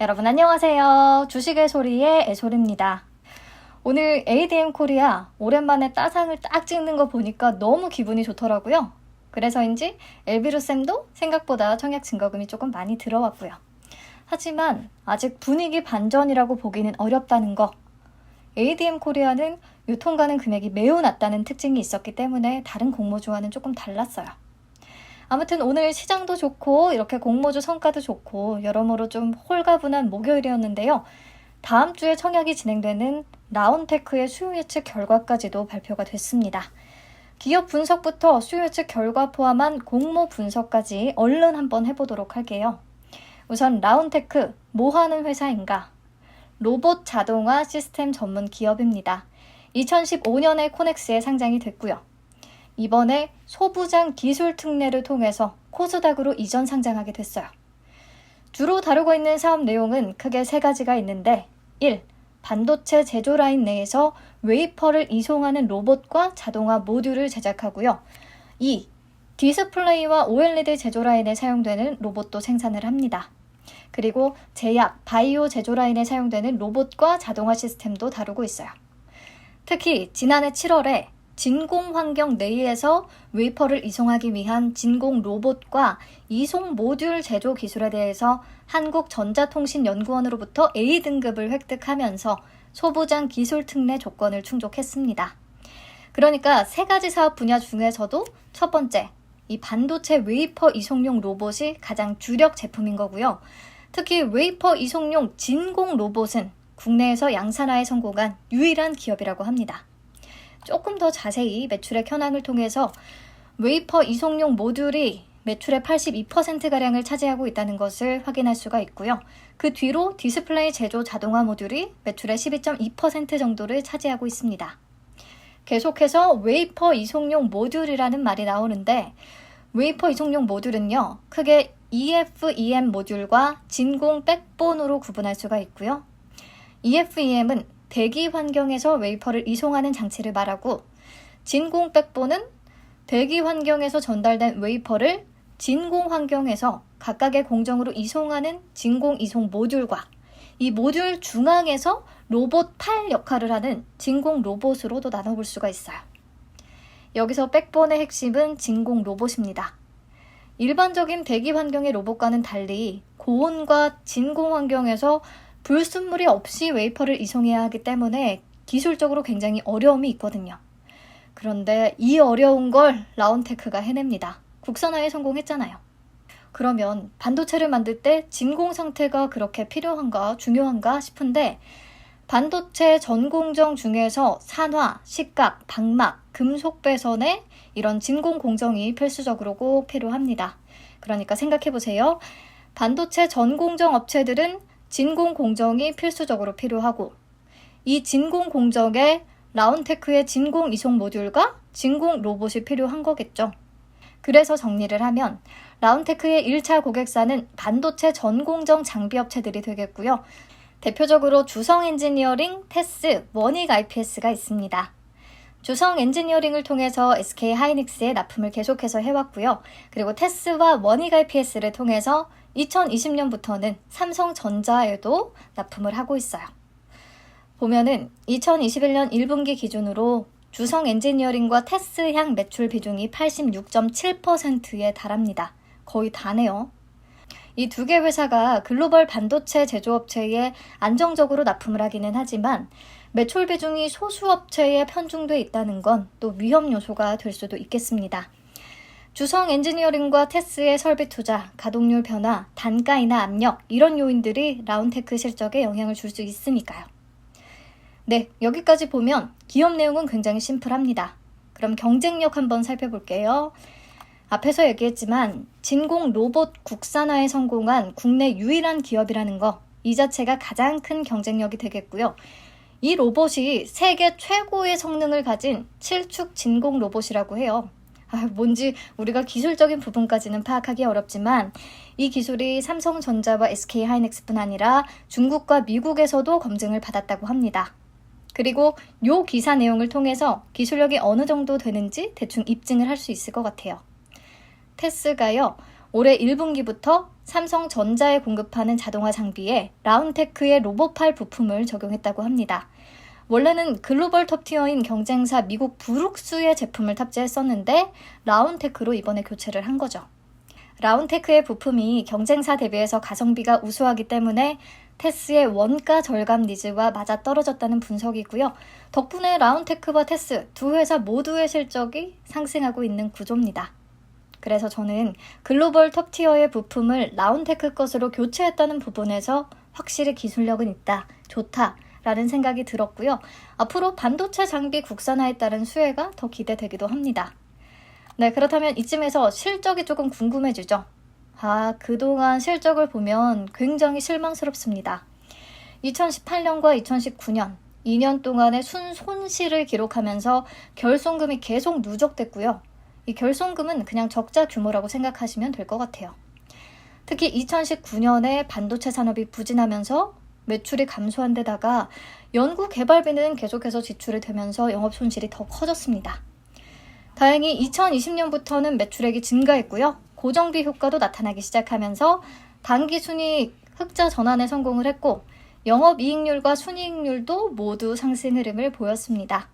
여러분 안녕하세요. 주식의 소리의 애솔입니다. 오늘 ADM 코리아 오랜만에 따상을 딱 찍는 거 보니까 너무 기분이 좋더라고요. 그래서인지 엘비루쌤도 생각보다 청약 증거금이 조금 많이 들어왔고요. 하지만 아직 분위기 반전이라고 보기는 어렵다는 거. ADM 코리아는 유통가능 금액이 매우 낮다는 특징이 있었기 때문에 다른 공모주와는 조금 달랐어요. 아무튼 오늘 시장도 좋고 이렇게 공모주 성과도 좋고 여러모로 좀 홀가분한 목요일이었는데요. 다음 주에 청약이 진행되는 라온테크의 수요 예측 결과까지도 발표가 됐습니다. 기업 분석부터 수요 예측 결과 포함한 공모 분석까지 얼른 한번 해보도록 할게요. 우선 라온테크, 뭐 하는 회사인가? 로봇 자동화 시스템 전문 기업입니다. 2015년에 코넥스에 상장이 됐고요. 이번에 소부장 기술 특례를 통해서 코스닥으로 이전 상장하게 됐어요. 주로 다루고 있는 사업 내용은 크게 세 가지가 있는데 1. 반도체 제조 라인 내에서 웨이퍼를 이송하는 로봇과 자동화 모듈을 제작하고요. 2. 디스플레이와 OLED 제조 라인에 사용되는 로봇도 생산을 합니다. 그리고 제약, 바이오 제조 라인에 사용되는 로봇과 자동화 시스템도 다루고 있어요. 특히 지난해 7월에 진공 환경 내에서 웨이퍼를 이송하기 위한 진공 로봇과 이송 모듈 제조 기술에 대해서 한국전자통신연구원으로부터 A등급을 획득하면서 소부장 기술 특례 조건을 충족했습니다. 그러니까 세 가지 사업 분야 중에서도 첫 번째, 이 반도체 웨이퍼 이송용 로봇이 가장 주력 제품인 거고요. 특히 웨이퍼 이송용 진공 로봇은 국내에서 양산화에 성공한 유일한 기업이라고 합니다. 조금 더 자세히 매출액 현황을 통해서 웨이퍼 이송용 모듈이 매출의 82%가량을 차지하고 있다는 것을 확인할 수가 있고요. 그 뒤로 디스플레이 제조 자동화 모듈이 매출의 12.2% 정도를 차지하고 있습니다. 계속해서 웨이퍼 이송용 모듈이라는 말이 나오는데 웨이퍼 이송용 모듈은요. 크게 EFEM 모듈과 진공 백본으로 구분할 수가 있고요. EFEM은 대기 환경에서 웨이퍼를 이송하는 장치를 말하고 진공 백본은 대기 환경에서 전달된 웨이퍼를 진공 환경에서 각각의 공정으로 이송하는 진공 이송 모듈과 이 모듈 중앙에서 로봇 팔 역할을 하는 진공 로봇으로도 나눠볼 수가 있어요. 여기서 백본의 핵심은 진공 로봇입니다. 일반적인 대기 환경의 로봇과는 달리 고온과 진공 환경에서 불순물이 없이 웨이퍼를 이송해야 하기 때문에 기술적으로 굉장히 어려움이 있거든요. 그런데 이 어려운 걸 라온테크가 해냅니다. 국산화에 성공했잖아요. 그러면 반도체를 만들 때 진공 상태가 그렇게 필요한가, 중요한가 싶은데 반도체 전공정 중에서 산화, 식각, 방막, 금속 배선에 이런 진공 공정이 필수적으로 꼭 필요합니다. 그러니까 생각해보세요. 반도체 전공정 업체들은 진공 공정이 필수적으로 필요하고 이 진공 공정에 라온테크의 진공 이송 모듈과 진공 로봇이 필요한 거겠죠. 그래서 정리를 하면 라온테크의 1차 고객사는 반도체 전공정 장비 업체들이 되겠고요. 대표적으로 주성 엔지니어링, 테스, 원익 IPS가 있습니다. 주성 엔지니어링을 통해서 SK 하이닉스에 납품을 계속해서 해왔고요. 그리고 테스와 원익 IPS를 통해서 2020년부터는 삼성전자에도 납품을 하고 있어요. 보면은 2021년 1분기 기준으로 주성 엔지니어링과 테스향 매출 비중이 86.7%에 달합니다. 거의 다네요. 이 두 개 회사가 글로벌 반도체 제조업체에 안정적으로 납품을 하기는 하지만 매출 비중이 소수업체에 편중돼 있다는 건 또 위험 요소가 될 수도 있겠습니다. 주성 엔지니어링과 테스의 설비 투자, 가동률 변화, 단가이나 압력 이런 요인들이 라온테크 실적에 영향을 줄 수 있으니까요. 네, 여기까지 보면 기업 내용은 굉장히 심플합니다. 그럼 경쟁력 한번 살펴볼게요. 앞에서 얘기했지만 진공 로봇 국산화에 성공한 국내 유일한 기업이라는 거, 이 자체가 가장 큰 경쟁력이 되겠고요. 이 로봇이 세계 최고의 성능을 가진 7축 진공 로봇이라고 해요. 뭔지 우리가 기술적인 부분까지는 파악하기 어렵지만 이 기술이 삼성전자와 SK 하이닉스뿐 아니라 중국과 미국에서도 검증을 받았다고 합니다. 그리고 이 기사 내용을 통해서 기술력이 어느 정도 되는지 대충 입증을 할 수 있을 것 같아요. 테스가요. 올해 1분기부터 삼성전자에 공급하는 자동화 장비에 라운테크의 로보팔 부품을 적용했다고 합니다. 원래는 글로벌 톱티어인 경쟁사 미국 브룩스의 제품을 탑재했었는데 라운테크로 이번에 교체를 한 거죠. 라운테크의 부품이 경쟁사 대비해서 가성비가 우수하기 때문에 테스의 원가 절감 니즈와 맞아떨어졌다는 분석이고요. 덕분에 라운테크와 테스 두 회사 모두의 실적이 상승하고 있는 구조입니다. 그래서 저는 글로벌 톱티어의 부품을 라운테크 것으로 교체했다는 부분에서 확실히 기술력은 있다, 좋다 라는 생각이 들었고요. 앞으로 반도체 장비 국산화에 따른 수혜가 더 기대되기도 합니다. 네, 그렇다면 이쯤에서 실적이 조금 궁금해지죠. 그동안 실적을 보면 굉장히 실망스럽습니다. 2018년과 2019년, 2년 동안의 순손실을 기록하면서 결손금이 계속 누적됐고요. 이 결손금은 그냥 적자 규모라고 생각하시면 될 것 같아요. 특히 2019년에 반도체 산업이 부진하면서 매출이 감소한 데다가 연구 개발비는 계속해서 지출이 되면서 영업 손실이 더 커졌습니다. 다행히 2020년부터는 매출액이 증가했고요. 고정비 효과도 나타나기 시작하면서 당기 순이익 흑자 전환에 성공을 했고 영업이익률과 순이익률도 모두 상승 흐름을 보였습니다.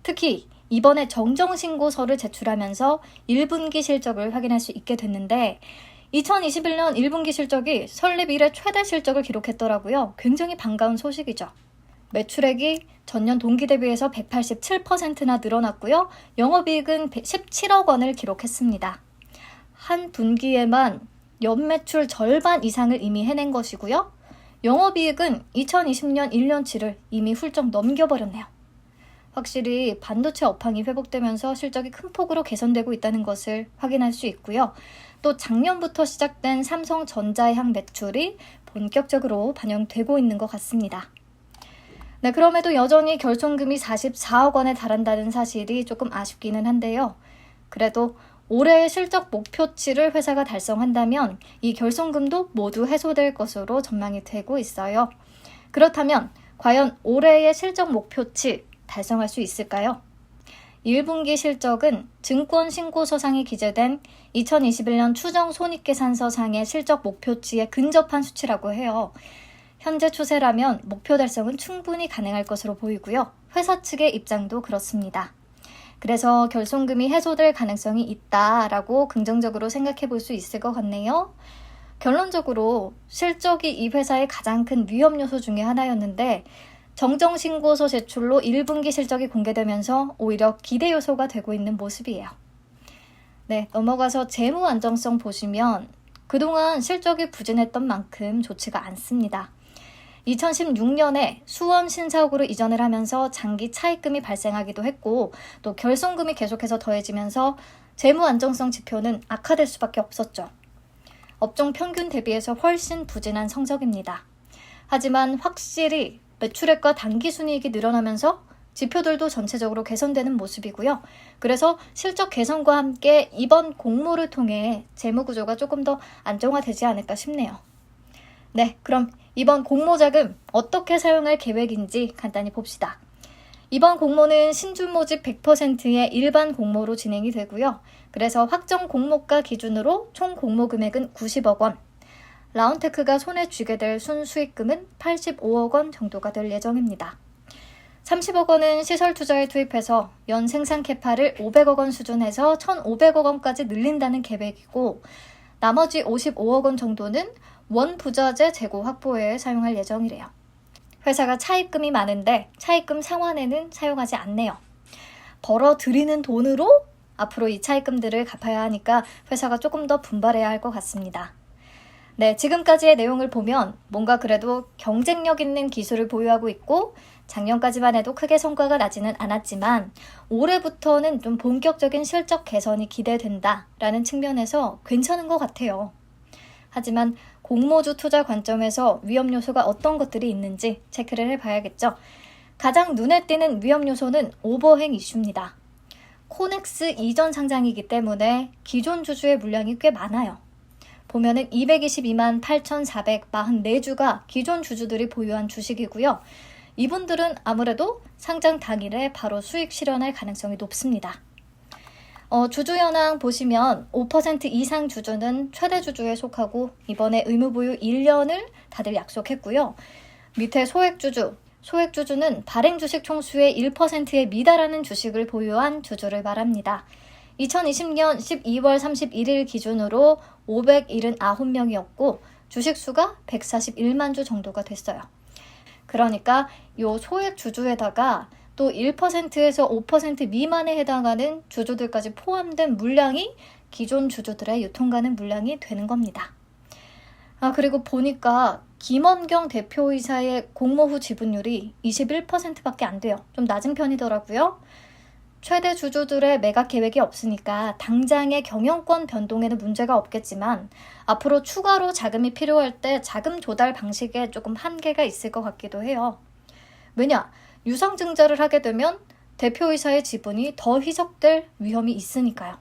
특히 이번에 정정신고서를 제출하면서 1분기 실적을 확인할 수 있게 됐는데 2021년 1분기 실적이 설립 이래 최대 실적을 기록했더라고요. 굉장히 반가운 소식이죠. 매출액이 전년 동기 대비해서 187%나 늘어났고요. 영업이익은 17억 원을 기록했습니다. 한 분기에만 연매출 절반 이상을 이미 해낸 것이고요. 영업이익은 2020년 1년치를 이미 훌쩍 넘겨버렸네요. 확실히 반도체 업황이 회복되면서 실적이 큰 폭으로 개선되고 있다는 것을 확인할 수 있고요. 또 작년부터 시작된 삼성전자의 향 매출이 본격적으로 반영되고 있는 것 같습니다. 네, 그럼에도 여전히 결손금이 44억 원에 달한다는 사실이 조금 아쉽기는 한데요. 그래도 올해의 실적 목표치를 회사가 달성한다면 이 결손금도 모두 해소될 것으로 전망이 되고 있어요. 그렇다면 과연 올해의 실적 목표치 달성할 수 있을까요? 1분기 실적은 증권신고서상에 기재된 2021년 추정 손익계산서상의 실적 목표치에 근접한 수치라고 해요. 현재 추세라면 목표 달성은 충분히 가능할 것으로 보이고요. 회사 측의 입장도 그렇습니다. 그래서 결손금이 해소될 가능성이 있다라고 긍정적으로 생각해 볼 수 있을 것 같네요. 결론적으로 실적이 이 회사의 가장 큰 위험 요소 중에 하나였는데 정정신고서 제출로 1분기 실적이 공개되면서 오히려 기대 요소가 되고 있는 모습이에요. 네, 넘어가서 재무 안정성 보시면 그동안 실적이 부진했던 만큼 좋지가 않습니다. 2016년에 수원 신사옥으로 이전을 하면서 장기 차입금이 발생하기도 했고 또 결손금이 계속해서 더해지면서 재무 안정성 지표는 악화될 수밖에 없었죠. 업종 평균 대비해서 훨씬 부진한 성적입니다. 하지만 확실히 매출액과 당기순이익이 늘어나면서 지표들도 전체적으로 개선되는 모습이고요. 그래서 실적 개선과 함께 이번 공모를 통해 재무구조가 조금 더 안정화되지 않을까 싶네요. 네, 그럼 이번 공모 자금 어떻게 사용할 계획인지 간단히 봅시다. 이번 공모는 신주 모집 100%의 일반 공모로 진행이 되고요. 그래서 확정 공모가 기준으로 총 공모 금액은 90억 원, 라운테크가 손에 쥐게 될 순수익금은 85억 원 정도가 될 예정입니다. 30억 원은 시설 투자에 투입해서 연 생산 캐파를 500억 원 수준에서 1,500억 원까지 늘린다는 계획이고 나머지 55억 원 정도는 원부자재 재고 확보에 사용할 예정이래요. 회사가 차입금이 많은데 차입금 상환에는 사용하지 않네요. 벌어들이는 돈으로 앞으로 이 차입금들을 갚아야 하니까 회사가 조금 더 분발해야 할 것 같습니다. 네, 지금까지의 내용을 보면 뭔가 그래도 경쟁력 있는 기술을 보유하고 있고 작년까지만 해도 크게 성과가 나지는 않았지만 올해부터는 좀 본격적인 실적 개선이 기대된다라는 측면에서 괜찮은 것 같아요. 하지만 공모주 투자 관점에서 위험 요소가 어떤 것들이 있는지 체크를 해봐야겠죠. 가장 눈에 띄는 위험 요소는 오버행 이슈입니다. 코넥스 이전 상장이기 때문에 기존 주주의 물량이 꽤 많아요. 보면은 222만 8,444주가 기존 주주들이 보유한 주식이고요. 이분들은 아무래도 상장 당일에 바로 수익 실현할 가능성이 높습니다. 주주 현황 보시면 5% 이상 주주는 최대 주주에 속하고 이번에 의무 보유 1년을 다들 약속했고요. 밑에 소액 주주는 발행 주식 총수의 1%에 미달하는 주식을 보유한 주주를 말합니다. 2020년 12월 31일 기준으로 579명이었고 주식 수가 141만 주 정도가 됐어요. 그러니까 요 소액 주주에다가 또 1%에서 5% 미만에 해당하는 주주들까지 포함된 물량이 기존 주주들의 유통가능 물량이 되는 겁니다. 그리고 보니까 김원경 대표이사의 공모 후 지분율이 21%밖에 안 돼요. 좀 낮은 편이더라고요. 최대 주주들의 매각 계획이 없으니까 당장의 경영권 변동에는 문제가 없겠지만 앞으로 추가로 자금이 필요할 때 자금 조달 방식에 조금 한계가 있을 것 같기도 해요. 왜냐? 유상증자를 하게 되면 대표이사의 지분이 더 희석될 위험이 있으니까요.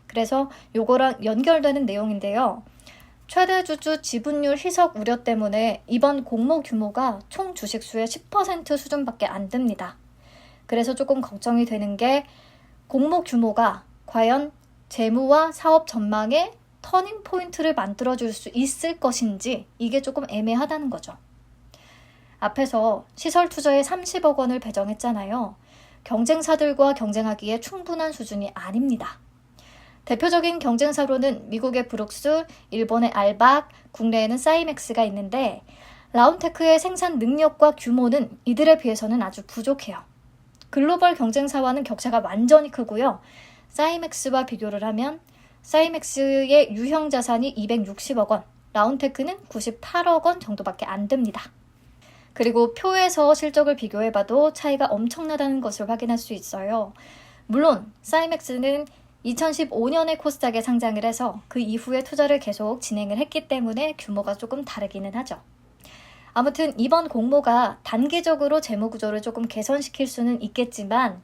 그래서 요거랑 연결되는 내용인데요. 최대 주주 지분율 희석 우려 때문에 이번 공모 규모가 총 주식수의 10% 수준밖에 안 됩니다. 그래서 조금 걱정이 되는 게 공모 규모가 과연 재무와 사업 전망에 터닝 포인트를 만들어줄 수 있을 것인지 이게 조금 애매하다는 거죠. 앞에서 시설 투자에 30억 원을 배정했잖아요. 경쟁사들과 경쟁하기에 충분한 수준이 아닙니다. 대표적인 경쟁사로는 미국의 브룩스, 일본의 알박, 국내에는 사이맥스가 있는데 라운테크의 생산 능력과 규모는 이들에 비해서는 아주 부족해요. 글로벌 경쟁사와는 격차가 완전히 크고요. 사이맥스와 비교를 하면 사이맥스의 유형 자산이 260억 원, 라운테크는 98억 원 정도밖에 안 됩니다. 그리고 표에서 실적을 비교해봐도 차이가 엄청나다는 것을 확인할 수 있어요. 물론 사이맥스는 2015년에 코스닥에 상장을 해서 그 이후에 투자를 계속 진행을 했기 때문에 규모가 조금 다르기는 하죠. 아무튼 이번 공모가 단기적으로 재무구조를 조금 개선시킬 수는 있겠지만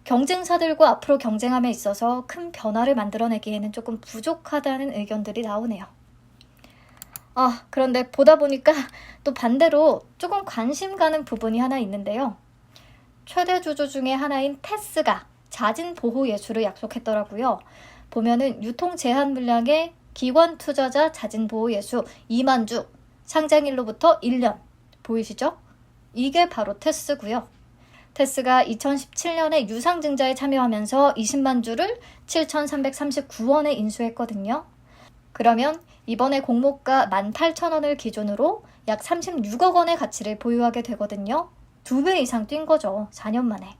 경쟁사들과 앞으로 경쟁함에 있어서 큰 변화를 만들어내기에는 조금 부족하다는 의견들이 나오네요. 그런데 보다 보니까 또 반대로 조금 관심 가는 부분이 하나 있는데요. 최대 주주 중에 하나인 테스가 자진 보호 예수를 약속했더라고요. 보면은 유통 제한 물량의 기관 투자자 자진 보호 예수 2만 주, 상장일로부터 1년. 보이시죠? 이게 바로 테스고요. 테스가 2017년에 유상증자에 참여하면서 20만 주를 7,339원에 인수했거든요. 그러면 이번에 공모가 18,000원을 기준으로 약 36억 원의 가치를 보유하게 되거든요. 2배 이상 뛴 거죠. 4년 만에.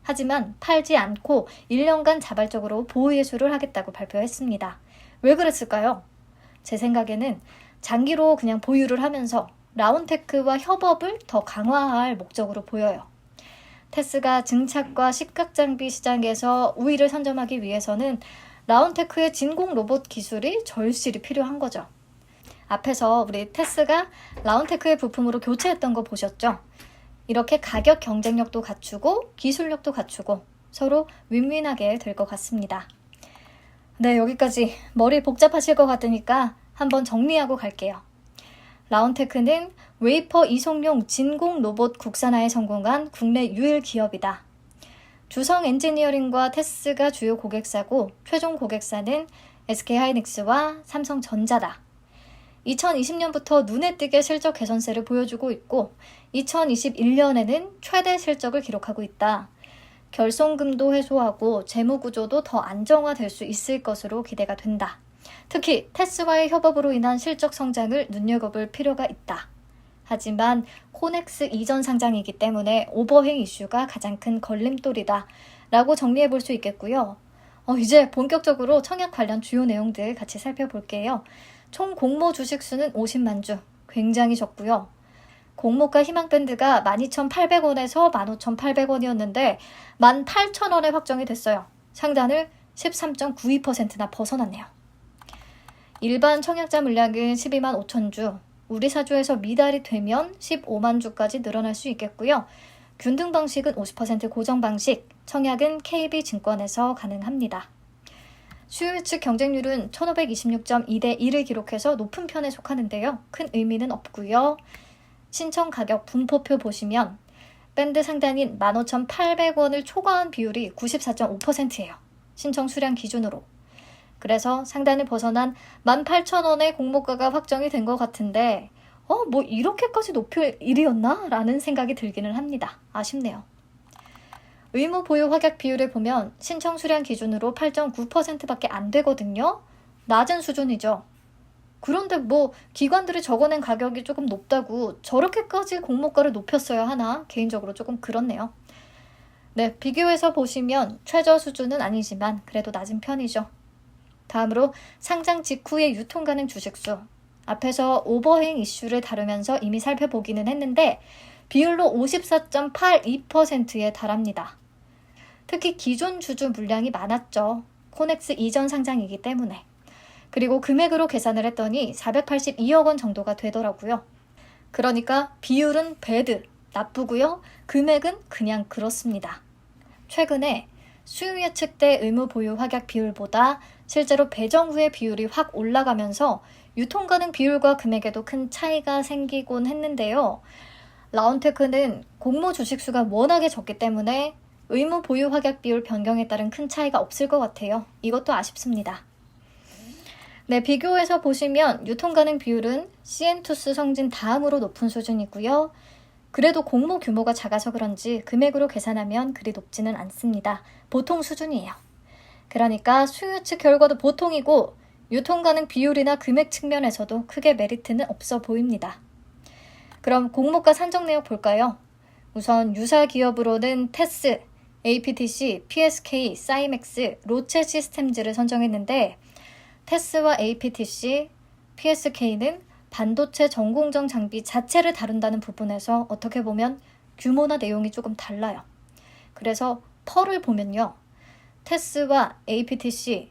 하지만 팔지 않고 1년간 자발적으로 보호예수를 하겠다고 발표했습니다. 왜 그랬을까요? 제 생각에는 장기로 그냥 보유를 하면서 라운테크와 협업을 더 강화할 목적으로 보여요. 테스가 증착과 식각장비 시장에서 우위를 선점하기 위해서는 라운테크의 진공 로봇 기술이 절실히 필요한 거죠. 앞에서 우리 테스가 라운테크의 부품으로 교체했던 거 보셨죠? 이렇게 가격 경쟁력도 갖추고 기술력도 갖추고 서로 윈윈하게 될 것 같습니다. 네, 여기까지 머리 복잡하실 것 같으니까 한번 정리하고 갈게요. 라운테크는 웨이퍼 이송용 진공 로봇 국산화에 성공한 국내 유일 기업이다. 주성 엔지니어링과 테스가 주요 고객사고 최종 고객사는 SK하이닉스와 삼성전자다. 2020년부터 눈에 띄게 실적 개선세를 보여주고 있고 2021년에는 최대 실적을 기록하고 있다. 결손금도 해소하고 재무구조도 더 안정화될 수 있을 것으로 기대가 된다. 특히 테스와의 협업으로 인한 실적 성장을 눈여겨볼 필요가 있다. 하지만 코넥스 이전 상장이기 때문에 오버행 이슈가 가장 큰 걸림돌이다 라고 정리해 볼 수 있겠고요. 이제 본격적으로 청약 관련 주요 내용들 같이 살펴볼게요. 총 공모 주식수는 50만 주, 굉장히 적고요. 공모가 희망밴드가 12,800원에서 15,800원이었는데 18,000원에 확정이 됐어요. 상단을 13.92%나 벗어났네요. 일반 청약자 물량은 12만 5천 주, 우리 사주에서 미달이 되면 15만 주까지 늘어날 수 있겠고요. 균등 방식은 50% 고정 방식, 청약은 KB증권에서 가능합니다. 수요 예측 경쟁률은 1526.2대 1을 기록해서 높은 편에 속하는데요. 큰 의미는 없고요. 신청 가격 분포표 보시면 밴드 상단인 15,800원을 초과한 비율이 94.5%예요. 신청 수량 기준으로. 그래서 상단을 벗어난 18,000원의 공모가가 확정이 된 것 같은데 뭐 이렇게까지 높일 일이었나? 라는 생각이 들기는 합니다. 아쉽네요. 의무 보유 확약 비율을 보면 신청 수량 기준으로 8.9%밖에 안 되거든요. 낮은 수준이죠. 그런데 기관들이 적어낸 가격이 조금 높다고 저렇게까지 공모가를 높였어야 하나? 개인적으로 조금 그렇네요. 네, 비교해서 보시면 최저 수준은 아니지만 그래도 낮은 편이죠. 다음으로 상장 직후의 유통 가능 주식수. 앞에서 오버행 이슈를 다루면서 이미 살펴보기는 했는데 비율로 54.82%에 달합니다. 특히 기존 주주 물량이 많았죠. 코넥스 이전 상장이기 때문에. 그리고 금액으로 계산을 했더니 482억 원 정도가 되더라고요. 그러니까 비율은 배드, 나쁘고요. 금액은 그냥 그렇습니다. 최근에 수요 예측 때 의무 보유 확약 비율보다 실제로 배정 후의 비율이 확 올라가면서 유통 가능 비율과 금액에도 큰 차이가 생기곤 했는데요. 라운테크는 공모 주식수가 워낙에 적기 때문에 의무 보유 확약 비율 변경에 따른 큰 차이가 없을 것 같아요. 이것도 아쉽습니다. 네, 비교해서 보시면 유통 가능 비율은 CN투스 성진 다음으로 높은 수준이고요. 그래도 공모 규모가 작아서 그런지 금액으로 계산하면 그리 높지는 않습니다. 보통 수준이에요. 그러니까 수요 예측 결과도 보통이고 유통 가능 비율이나 금액 측면에서도 크게 메리트는 없어 보입니다. 그럼 공모가 산정 내역 볼까요? 우선 유사 기업으로는 테스, APTC, PSK, 사이맥스, 로체 시스템즈를 선정했는데 테스와 APTC, PSK는 반도체 전공정 장비 자체를 다룬다는 부분에서 어떻게 보면 규모나 내용이 조금 달라요. 그래서 펄을 보면요. 테스와 APTC,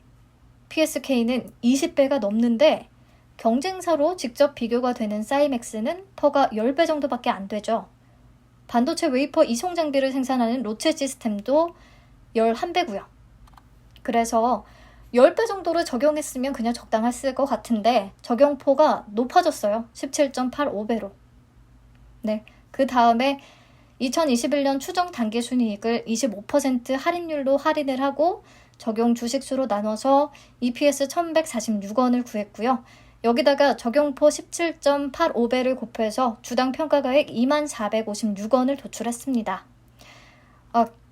PSK는 20배가 넘는데 경쟁사로 직접 비교가 되는 사이맥스는 퍼가 10배 정도밖에 안 되죠. 반도체 웨이퍼 이송 장비를 생산하는 로체 시스템도 11배고요. 그래서 10배 정도를 적용했으면 그냥 적당했을 것 같은데 적용포가 높아졌어요. 17.85배로. 네, 그 다음에 2021년 추정 당기순이익을 25% 할인율로 할인을 하고 적용 주식수로 나눠서 EPS 1146원을 구했고요. 여기다가 적용포 17.85배를 곱해서 주당 평가가액 2456원을 도출했습니다.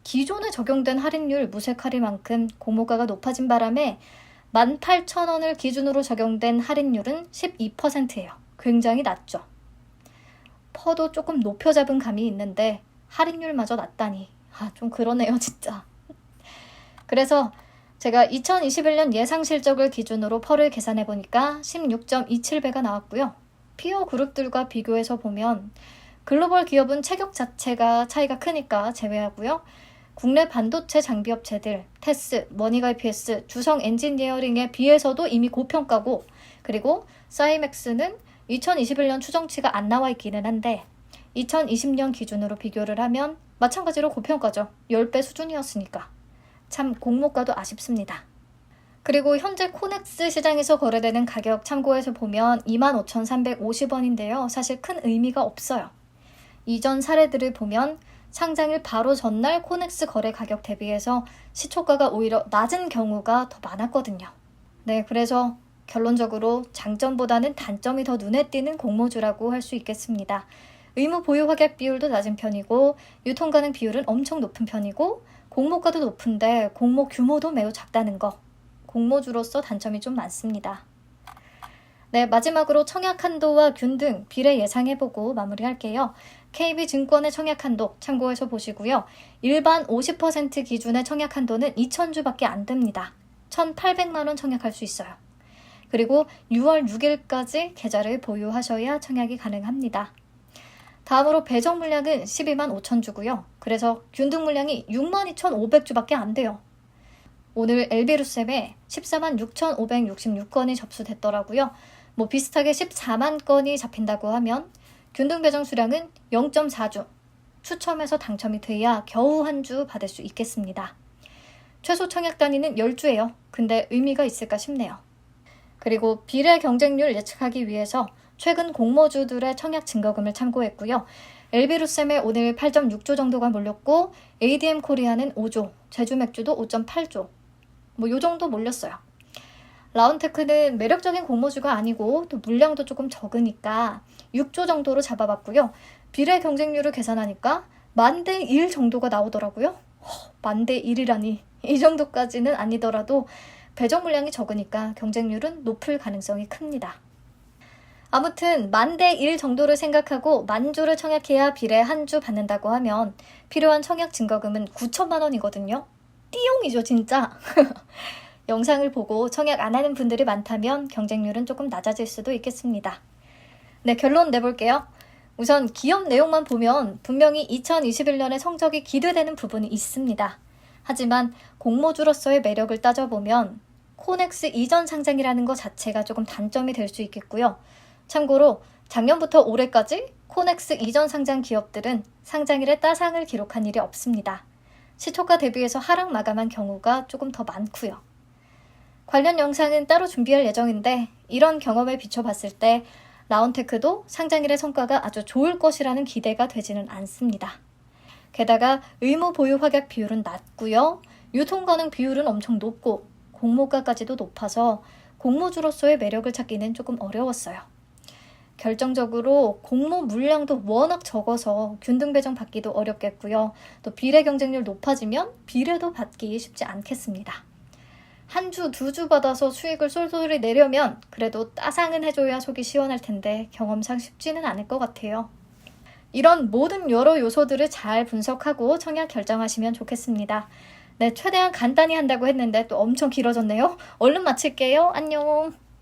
기존에 적용된 할인율 무색 할인만큼 공모가가 높아진 바람에 18,000원을 기준으로 적용된 할인율은 12%예요. 굉장히 낮죠. 퍼도 조금 높여 잡은 감이 있는데 할인율마저 낮다니 좀 그러네요 진짜. 그래서 제가 2021년 예상 실적을 기준으로 펄을 계산해 보니까 16.27배가 나왔고요. 피어 그룹들과 비교해서 보면 글로벌 기업은 체격 자체가 차이가 크니까 제외하고요. 국내 반도체 장비업체들, 테스, 머니갈 PS, 주성 엔지니어링에 비해서도 이미 고평가고 그리고 사이맥스는 2021년 추정치가 안 나와 있기는 한데 2020년 기준으로 비교를 하면 마찬가지로 고평가죠. 10배 수준이었으니까. 참 공모가도 아쉽습니다. 그리고 현재 코넥스 시장에서 거래되는 가격 참고해서 보면 25,350원인데요. 사실 큰 의미가 없어요. 이전 사례들을 보면 상장일 바로 전날 코넥스 거래 가격 대비해서 시초가가 오히려 낮은 경우가 더 많았거든요. 네, 그래서 결론적으로 장점보다는 단점이 더 눈에 띄는 공모주라고 할 수 있겠습니다. 의무 보유 확약 비율도 낮은 편이고 유통 가능 비율은 엄청 높은 편이고 공모가도 높은데 공모 규모도 매우 작다는 거. 공모주로서 단점이 좀 많습니다. 네, 마지막으로 청약한도와 균등 비례 예상해보고 마무리할게요. KB증권의 청약한도 참고해서 보시고요. 일반 50% 기준의 청약한도는 2,000주밖에 안 됩니다. 1,800만 원 청약할 수 있어요. 그리고 6월 6일까지 계좌를 보유하셔야 청약이 가능합니다. 다음으로 배정 물량은 12만 5천 주고요. 그래서 균등 물량이 6만 2,500주밖에 안 돼요. 오늘 엘비루셈에 14만 6,566건이 접수됐더라고요. 비슷하게 14만 건이 잡힌다고 하면 균등 배정 수량은 0.4주. 추첨해서 당첨이 돼야 겨우 한 주 받을 수 있겠습니다. 최소 청약 단위는 10주예요. 근데 의미가 있을까 싶네요. 그리고 비례 경쟁률 예측하기 위해서 최근 공모주들의 청약 증거금을 참고했고요. 엘비루셈에 오늘 8.6조 정도가 몰렸고 ADM 코리아는 5조, 제주맥주도 5.8조. 뭐 요 정도 몰렸어요. 라운테크는 매력적인 공모주가 아니고 또 물량도 조금 적으니까 6조 정도로 잡아봤고요. 비례 경쟁률을 계산하니까 10,000대 1 정도가 나오더라고요. 10,000대 1이라니 이 정도까지는 아니더라도 배정 물량이 적으니까 경쟁률은 높을 가능성이 큽니다. 아무튼 10,000대 1 정도를 생각하고 10,000주를 청약해야 비례 한 주 받는다고 하면 필요한 청약 증거금은 9천만 원이거든요. 띠용이죠 진짜. 영상을 보고 청약 안 하는 분들이 많다면 경쟁률은 조금 낮아질 수도 있겠습니다. 네, 결론 내볼게요. 우선 기업 내용만 보면 분명히 2021년에 성적이 기대되는 부분이 있습니다. 하지만 공모주로서의 매력을 따져보면 코넥스 이전 상장이라는 것 자체가 조금 단점이 될 수 있겠고요. 참고로 작년부터 올해까지 코넥스 이전 상장 기업들은 상장일에 따상을 기록한 일이 없습니다. 시초가 대비해서 하락 마감한 경우가 조금 더 많고요. 관련 영상은 따로 준비할 예정인데 이런 경험을 비춰봤을 때 라운테크도 상장일의 성과가 아주 좋을 것이라는 기대가 되지는 않습니다. 게다가 의무 보유 확약 비율은 낮고요. 유통 가능 비율은 엄청 높고 공모가까지도 높아서 공모주로서의 매력을 찾기는 조금 어려웠어요. 결정적으로 공모 물량도 워낙 적어서 균등 배정 받기도 어렵겠고요. 또 비례 경쟁률 높아지면 비례도 받기 쉽지 않겠습니다. 한 주, 2주 받아서 수익을 쏠쏠히 내려면 그래도 따상은 해줘야 속이 시원할 텐데 경험상 쉽지는 않을 것 같아요. 이런 모든 여러 요소들을 잘 분석하고 청약 결정하시면 좋겠습니다. 네, 최대한 간단히 한다고 했는데 또 엄청 길어졌네요. 얼른 마칠게요. 안녕.